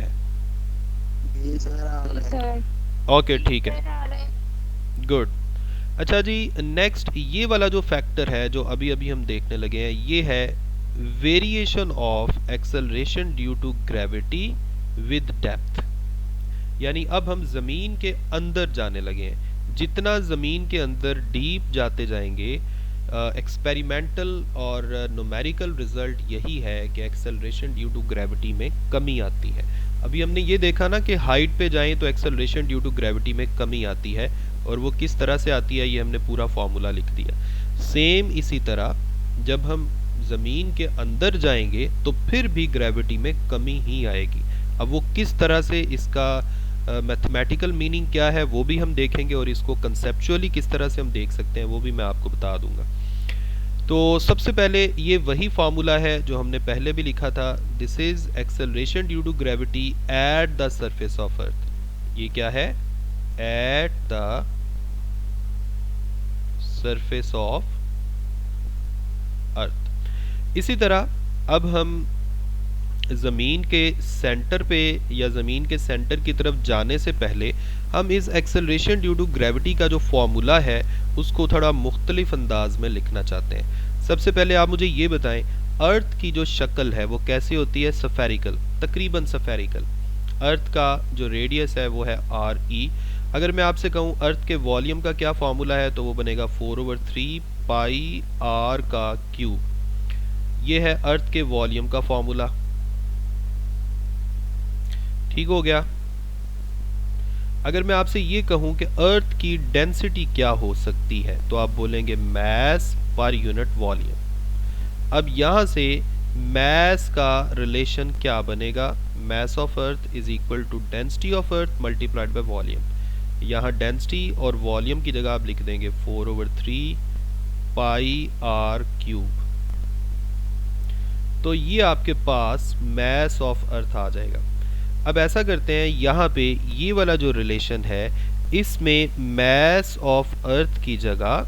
S1: ओके ठीक है, गुड। अच्छा जी, नेक्स्ट ये वाला जो फैक्टर है जो अभी अभी हम देखने लगे हैं, ये है variation of acceleration due to gravity with depth. यानी अब हम ज़मीन के अंदर जाने लगे हैं, जितना ज़मीन के अंदर डीप जाते जाएंगे, एक्सपेरिमेंटल और न्यूमेरिकल रिजल्ट यही है कि एक्सेलरेशन ड्यू टू ग्रेविटी में कमी आती है। अभी हमने ये देखा ना कि हाइट पे जाएं तो एक्सेलरेशन ड्यू टू ग्रेविटी में कमी आती है, और वो किस तरह से आती है ये हमने पूरा फॉर्मूला लिख दिया। सेम इसी तरह जब हम ज़मीन के अंदर जाएंगे तो फिर भी ग्रेविटी में कमी ही आएगी। अब वो किस तरह से, इसका मैथमेटिकल मीनिंग क्या है वो भी हम देखेंगे, और इसको कंसेप्चुअली किस तरह से हम देख सकते हैं वो भी मैं आपको बता दूंगा। तो सबसे पहले ये वही फार्मूला है जो हमने पहले भी लिखा था, this is acceleration due to gravity at the surface of earth. ये क्या है? At the surface of earth. इसी तरह अब हम ज़मीन के सेंटर पे या ज़मीन के सेंटर की तरफ जाने से पहले हम इस एक्सेलरेशन ड्यू टू ग्रेविटी का जो फॉर्मूला है उसको थोड़ा मुख्तलिफ अंदाज में लिखना चाहते हैं। सबसे पहले आप मुझे ये बताएं, अर्थ की जो शक्ल है वो कैसी होती है? सफेरिकल, तकरीबन सफेरिकल। अर्थ का जो रेडियस है वो है आर ई। अगर मैं आपसे कहूँ अर्थ के वॉल्यूम का क्या फॉर्मूला है तो वो बनेगा 4/3 पाई आर का क्यूब। ये है अर्थ के वॉल्यूम का फॉर्मूला। ठीक हो गया। अगर मैं आपसे ये कहूं कि अर्थ की डेंसिटी क्या हो सकती है तो आप बोलेंगे मैस पर यूनिट वॉल्यूम। अब यहां से मैस का रिलेशन क्या बनेगा? Mass of earth is equal to density of earth multiplied by volume. यहाँ डेंसिटी और वॉल्यूम की जगह आप लिख देंगे 4/3 पाई आर क्यूब। तो ये आपके पास मैस ऑफ अर्थ आ जाएगा। अब ऐसा करते हैं, यहाँ पे ये वाला जो रिलेशन है इसमें मैस ऑफ अर्थ की जगह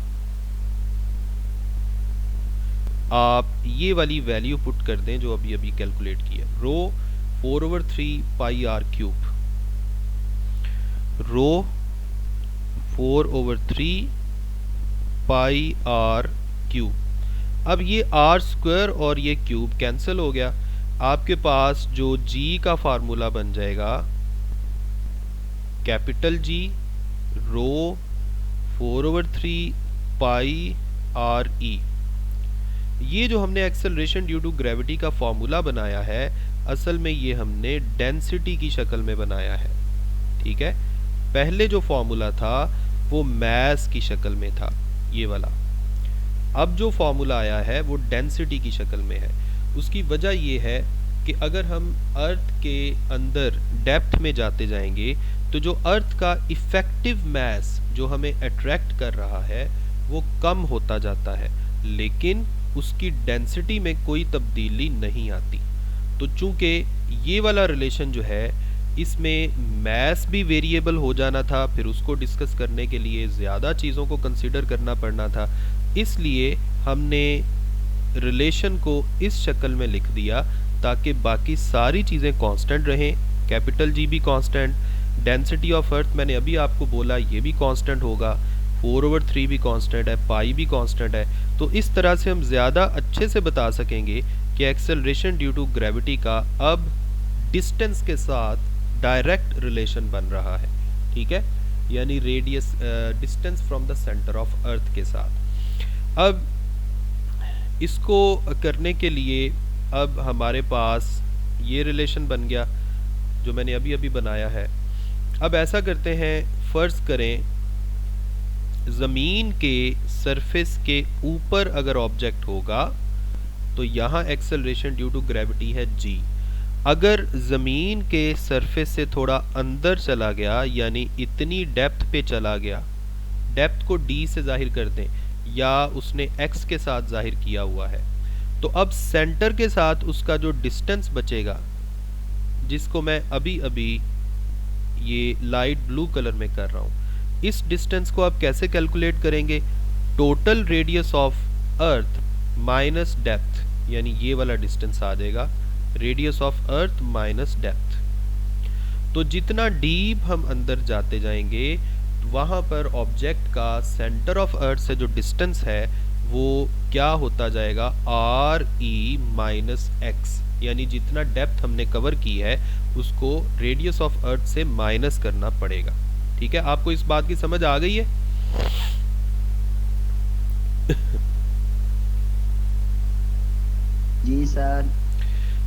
S1: आप ये वाली वैल्यू पुट कर दें जो अभी अभी कैलकुलेट की है, rho 4/3 pi r cube. Rho 4/3 pi r cube. अब ये आर स्क्वायर और ये क्यूब कैंसिल हो गया, आपके पास जो जी का फार्मूला बन जाएगा कैपिटल जी रो 4/3 पाई आर ई। ये जो हमने एक्सेलरेशन ड्यू टू ग्रेविटी का फॉर्मूला बनाया है, असल में ये हमने डेंसिटी की शक्ल में बनाया है। ठीक है, पहले जो फॉर्मूला था वो मैस की शक्ल में था, ये वाला। अब जो फॉर्मूला आया है वो डेंसिटी की शक्ल में है। उसकी वजह ये है कि अगर हम अर्थ के अंदर डेप्थ में जाते जाएंगे तो जो अर्थ का इफेक्टिव मैस जो हमें अट्रैक्ट कर रहा है वो कम होता जाता है, लेकिन उसकी डेंसिटी में कोई तब्दीली नहीं आती। तो चूंकि ये वाला रिलेशन जो है इसमें मैस भी वेरिएबल हो जाना था, फिर उसको डिस्कस करने के लिए ज़्यादा चीज़ों को कंसिडर करना पड़ना था, इसलिए हमने रिलेशन को इस शक्ल में लिख दिया ताकि बाकी सारी चीज़ें कांस्टेंट रहें। कैपिटल जी भी कांस्टेंट, डेंसिटी ऑफ अर्थ मैंने अभी आपको बोला ये भी कांस्टेंट होगा, 4/3 भी कांस्टेंट है, पाई भी कांस्टेंट है। तो इस तरह से हम ज़्यादा अच्छे से बता सकेंगे कि एक्सेलरेशन ड्यू टू ग्रेविटी का अब डिस्टेंस के साथ डायरेक्ट रिलेशन बन रहा है। ठीक है, यानी radius distance from the centre of earth के साथ। अब इसको करने के लिए अब हमारे पास ये रिलेशन बन गया जो मैंने अभी अभी बनाया है। अब ऐसा करते हैं, फ़र्ज़ करें ज़मीन के सरफेस के ऊपर अगर ऑब्जेक्ट होगा तो यहाँ एक्सेलरेशन ड्यू टू ग्रेविटी है g। अगर ज़मीन के सरफेस से थोड़ा अंदर चला गया, यानी इतनी डेप्थ पे चला गया, डेप्थ को d से जाहिर कर दें या उसने x के साथ जाहिर किया हुआ है, तो अब सेंटर के साथ उसका जो डिस्टेंस बचेगा, जिसको मैं अभी अभी ये लाइट ब्लू कलर में कर रहा हूँ, इस डिस्टेंस को आप कैसे कैलकुलेट करेंगे? Total radius of earth minus depth, यानी ये वाला डिस्टेंस आ जाएगा, radius of earth minus depth. तो जितना डीप हम अंदर जाते जाएंगे वहाँ पर ऑब्जेक्ट का सेंटर ऑफ अर्थ से जो डिस्टेंस है वो क्या होता जाएगा, आर ई माइनस एक्स, यानी जितना डेप्थ हमने कवर की है उसको रेडियस ऑफ अर्थ से माइनस करना पड़ेगा। ठीक है, आपको इस बात की समझ आ गई है?
S2: जी सर।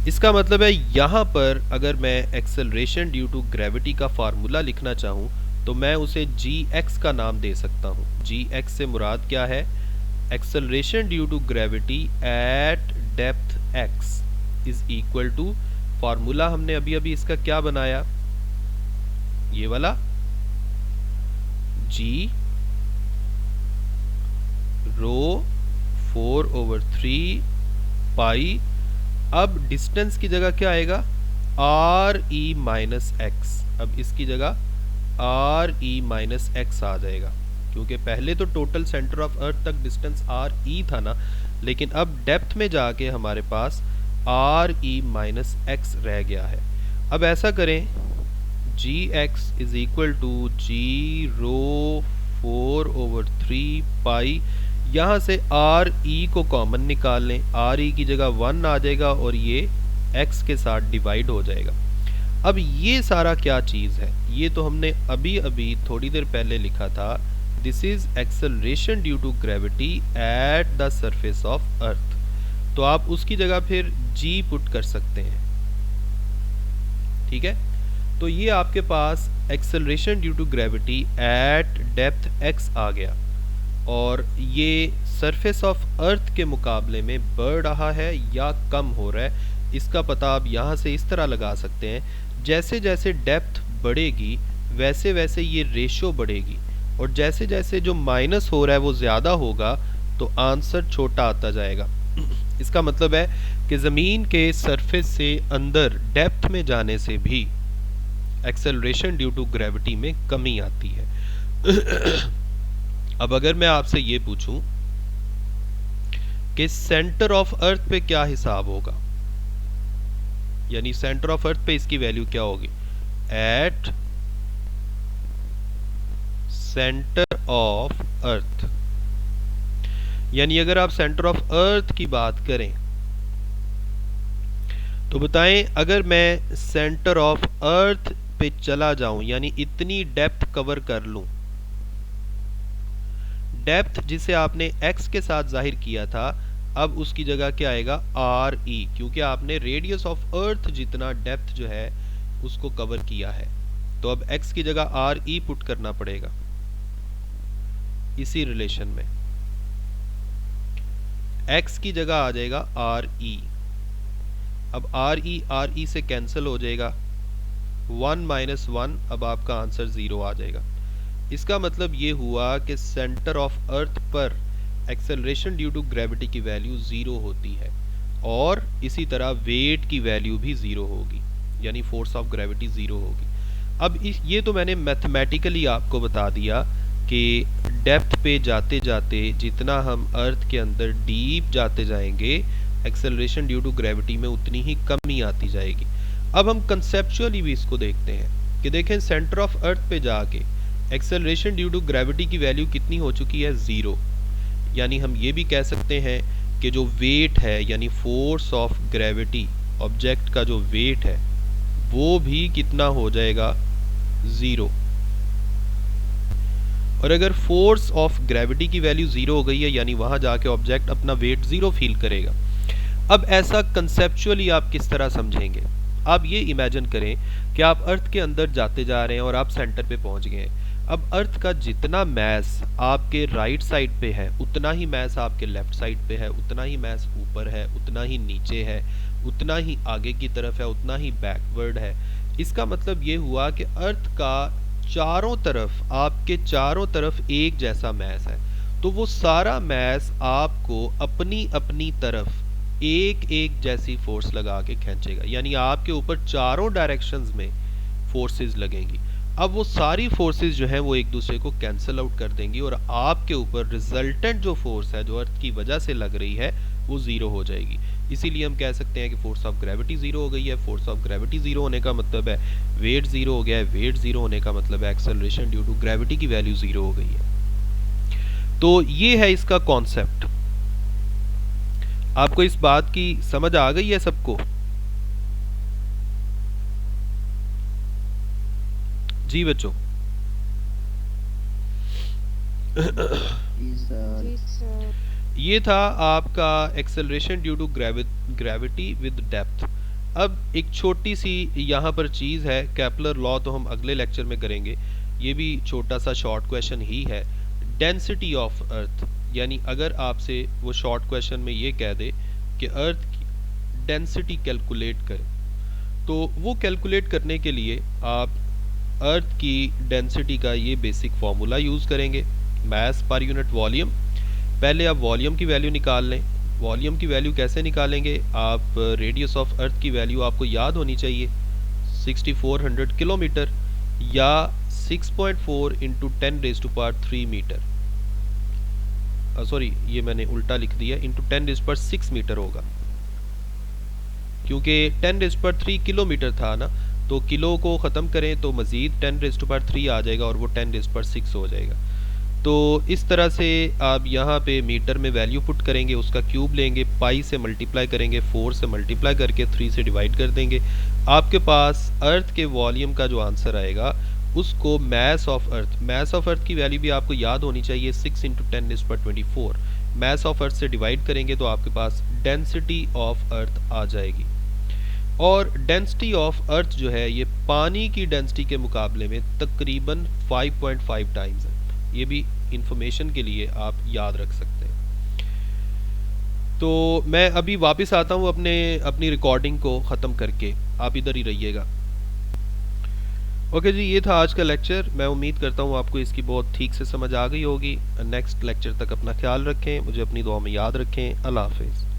S1: इसका मतलब है यहाँ पर अगर मैं एक्सेलरेशन ड्यू टू ग्रेविटी का फार्मूला लिखना चाहूँ तो मैं उसे gx का नाम दे सकता हूँ। gx से मुराद क्या है? Acceleration due to gravity at depth x is equal to, formula हमने अभी अभी इसका क्या बनाया, ये वाला g रो 4/3 पाई। अब डिस्टेंस की जगह क्या आएगा, आर ई माइनस एक्स। अब इसकी जगह आर ई माइनस एक्स आ जाएगा, क्योंकि पहले तो टोटल सेंटर ऑफ अर्थ तक डिस्टेंस आर ई था ना, लेकिन अब डेप्थ में जाके हमारे पास आर ई माइनस एक्स रह गया है। अब ऐसा करें, जी एक्स इज इक्वल टू जी रो 4/3 पाई, यहाँ से आर ई को कॉमन निकाल लें, आर ई की जगह 1 आ जाएगा और ये x के साथ डिवाइड हो जाएगा। अब ये सारा क्या चीज़ है, ये तो हमने अभी अभी थोड़ी देर पहले लिखा था, this is acceleration due to gravity at the surface of earth. तो आप उसकी जगह फिर g पुट कर सकते हैं। ठीक है, तो ये आपके पास acceleration due to gravity at depth x आ गया और ये सरफेस ऑफ अर्थ के मुकाबले में बढ़ रहा है या कम हो रहा है, इसका पता आप यहाँ से इस तरह लगा सकते हैं, जैसे जैसे डेप्थ बढ़ेगी वैसे वैसे ये रेशो बढ़ेगी, और जैसे जैसे जो माइनस हो रहा है वो ज़्यादा होगा तो आंसर छोटा आता जाएगा। इसका मतलब है कि ज़मीन के सरफेस से अंदर डेप्थ में जाने से भी एक्सेलरेशन ड्यू टू ग्रेविटी में कमी आती है। अब अगर मैं आपसे ये पूछूं कि सेंटर ऑफ अर्थ पे क्या हिसाब होगा, यानी सेंटर ऑफ अर्थ पे इसकी वैल्यू क्या होगी, एट सेंटर ऑफ अर्थ, यानी अगर आप सेंटर ऑफ अर्थ की बात करें तो बताएं अगर मैं सेंटर ऑफ अर्थ पे चला जाऊं यानी इतनी डेप्थ कवर कर लूं, डेप्थ जिसे आपने x के साथ जाहिर किया था अब उसकी जगह क्या आएगा आर ई, क्योंकि आपने रेडियस ऑफ अर्थ जितना डेप्थ जो है उसको कवर किया है, तो अब x की जगह आर ई पुट करना पड़ेगा इसी रिलेशन में, x की जगह आ जाएगा आर ई। अब आर ई से कैंसिल हो जाएगा, 1 माइनस 1, अब आपका आंसर 0 आ जाएगा। इसका मतलब ये हुआ कि सेंटर ऑफ अर्थ पर एक्सेलरेशन ड्यू टू ग्रेविटी की वैल्यू 0 होती है और इसी तरह वेट की वैल्यू भी 0 होगी, यानी फोर्स ऑफ ग्रेविटी 0 होगी। अब ये तो मैंने मैथमेटिकली आपको बता दिया कि डेप्थ पे जाते जाते जितना हम अर्थ के अंदर डीप जाते जाएंगे एक्सेलरेशन ड्यू टू ग्रेविटी में उतनी ही कमी आती जाएगी। अब हम कंसेप्चुअली भी इसको देखते हैं कि देखें सेंटर ऑफ अर्थ पे जाके एक्सेलरेशन ड्यू टू ग्रेविटी की वैल्यू कितनी हो चुकी है 0, यानी हम ये भी कह सकते हैं कि जो वेट है यानी फोर्स ऑफ ग्रेविटी ऑब्जेक्ट का जो वेट है वो भी कितना हो जाएगा 0। और अगर फोर्स ऑफ ग्रेविटी की वैल्यू 0 हो गई है यानी वहां जाके ऑब्जेक्ट अपना वेट 0 फील करेगा। अब ऐसा कंसेप्चुअली आप किस तरह समझेंगे, आप ये इमेजिन करें कि आप अर्थ के अंदर जाते जा रहे हैं और आप सेंटर पे पहुंच गए हैं। अब अर्थ का जितना मैस आपके राइट साइड पे है उतना ही मैस आपके लेफ्ट साइड पे है, उतना ही मैस ऊपर है, उतना ही नीचे है, उतना ही आगे की तरफ है, उतना ही बैकवर्ड है। इसका मतलब ये हुआ कि अर्थ का चारों तरफ आपके चारों तरफ एक जैसा मैस है, तो वो सारा मैस आपको अपनी अपनी तरफ एक एक जैसी फोर्स लगा के खींचेगा, यानी आपके ऊपर चारों डायरेक्शंस में फोर्सेस लगेंगी। अब वो सारी फोर्सेस जो हैं वो एक दूसरे को कैंसिल आउट कर देंगी और आपके ऊपर रिजल्टेंट जो फोर्स है जो अर्थ की वजह से लग रही है वो 0 हो जाएगी। इसीलिए हम कह सकते हैं कि फोर्स ऑफ ग्रेविटी 0 हो गई है। फोर्स ऑफ ग्रेविटी 0 होने का मतलब है वेट 0 हो गया है, वेट 0 होने का मतलब है एक्सेलरेशन ड्यू टू ग्रेविटी की वैल्यू 0 हो गई है। तो ये है इसका कॉन्सेप्ट। आपको इस बात की समझ आ गई है सबको? जी बच्चों। ये था आपका acceleration due to gravity with depth. अब एक छोटी सी यहाँ पर चीज़ है, केपलर लॉ तो हम अगले लेक्चर में करेंगे, ये भी छोटा सा शॉर्ट क्वेश्चन ही है। डेंसिटी ऑफ अर्थ, यानी अगर आपसे वो शॉर्ट क्वेश्चन में ये कह दे कि अर्थ की डेंसिटी कैलकुलेट करें, तो वो कैलकुलेट करने के लिए आप अर्थ की डेंसिटी का ये बेसिक फॉर्मूला यूज़ करेंगे, मास पर यूनिट वॉल्यूम। पहले आप वॉल्यूम की वैल्यू निकाल लें। वॉल्यूम की वैल्यू कैसे निकालेंगे, आप रेडियस ऑफ अर्थ की वैल्यू आपको याद होनी चाहिए 6400 किलोमीटर या 6.4 इंटू 10⁻³ मीटर। सॉरी, ये मैंने उल्टा लिख दिया, इंटू 10⁻6 मीटर होगा, क्योंकि 10⁻³ किलोमीटर था ना, तो किलो को ख़त्म करें तो मज़ीद 10⁻³ आ जाएगा और वो 10⁻6 हो जाएगा। तो इस तरह से आप यहाँ पे मीटर में वैल्यू पुट करेंगे, उसका क्यूब लेंगे, पाई से मल्टीप्लाई करेंगे, 4 से मल्टीप्लाई करके 3 से डिवाइड कर देंगे। आपके पास अर्थ के वॉल्यूम का जो आंसर आएगा उसको मास ऑफ अर्थ की वैल्यू भी आपको याद होनी चाहिए 6 इंटू 10⁻24। मास ऑफ अर्थ से डिवाइड करेंगे तो आपके पास डेंसिटी ऑफ अर्थ आ जाएगी। और डेंसिटी ऑफ अर्थ जो है ये पानी की डेंसिटी के मुकाबले में तकरीबन 5.5 टाइम्स है। ये भी इंफॉर्मेशन के लिए आप याद रख सकते हैं। तो मैं अभी वापस आता हूँ अपनी रिकॉर्डिंग को ख़त्म करके, आप इधर ही रहिएगा। ओके जी, ये था आज का लेक्चर। मैं उम्मीद करता हूँ आपको इसकी बहुत ठीक से समझ आ गई होगी। नेक्स्ट लेक्चर तक अपना ख्याल रखें, मुझे अपनी दुआ में याद रखें। अल्लाह हाफिज़।